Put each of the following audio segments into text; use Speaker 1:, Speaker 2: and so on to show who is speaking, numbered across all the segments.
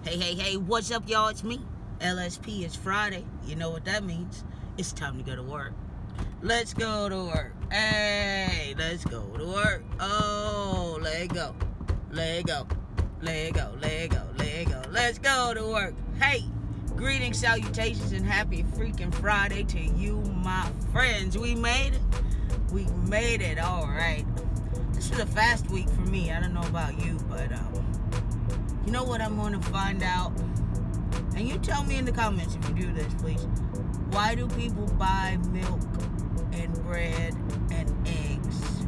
Speaker 1: Hey, what's up, y'all? It's me, LSP. It's Friday. You know what that means. It's time to go to work. Let's go to work. Hey, let's go to work. Oh, let go. Let's go to work. Hey, greetings, salutations, and happy freaking Friday to you, my friends. We made it. We made it. All right. This was a fast week for me. I don't know about you, but you know what I'm going to find out? And you tell me in the comments if you do this, please. Why do people buy milk and bread and eggs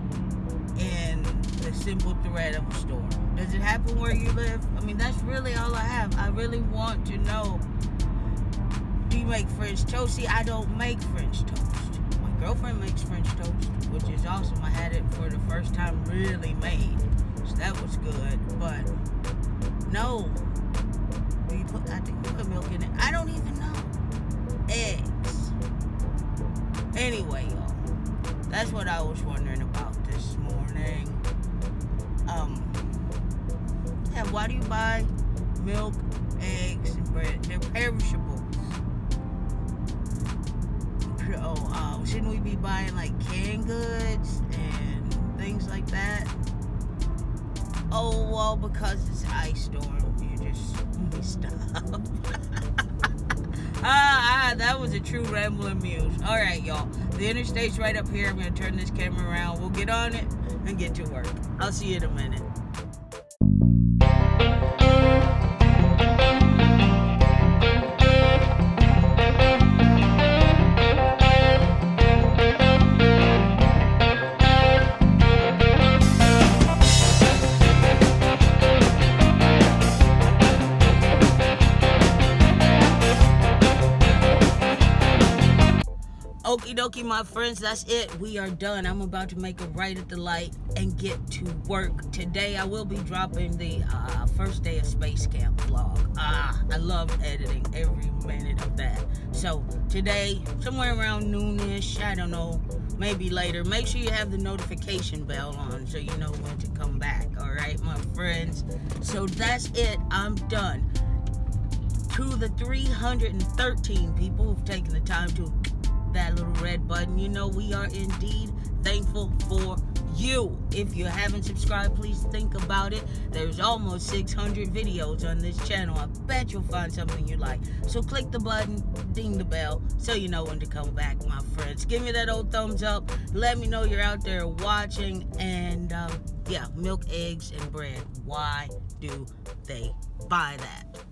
Speaker 1: in the simple thread of a store? Does it happen where you live? I mean, that's really all I have. I really want to know, do you make French toast? See, I don't make French toast. My girlfriend makes French toast, which is awesome. I had it for the first time really made, so that was good. But no, I think you put milk in it. I don't even know. Eggs. Anyway, y'all, that's what I was wondering about this morning. Yeah, why do you buy milk, eggs, and bread? They're perishables. So, shouldn't we be buying like canned goods and things like that? Oh, well, because it's ice storm, let me stop. That was a true rambling muse. All right, y'all. The interstate's right up here. I'm going to turn this camera around. We'll get on it and get to work. I'll see you in a minute. Okie dokie, my friends, that's it. We are done. I'm about to make a right at the light and get to work. Today, I will be dropping the first day of Space Camp vlog. I love editing every minute of that. So, today, somewhere around noonish, I don't know, maybe later, make sure you have the notification bell on so you know when to come back. All right, my friends? So, that's it. I'm done. To the 313 people who've taken the time to that little red button, you know we are indeed thankful for you. If you haven't subscribed, please think about it. There's almost 600 videos on this channel. I bet you'll find something you like. So click the button, ding the bell, so you know when to come back, my friends. Give me that old thumbs up. Let me know you're out there watching. And yeah, milk, eggs, and bread. Why do they buy that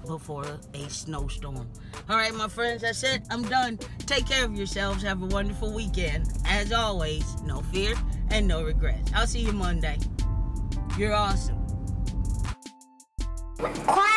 Speaker 1: before a snowstorm? All right, my friends, that's it. I'm done. Take care of yourselves. Have a wonderful weekend. As always, no fear and no regrets. I'll see you Monday. You're awesome.
Speaker 2: Quiet.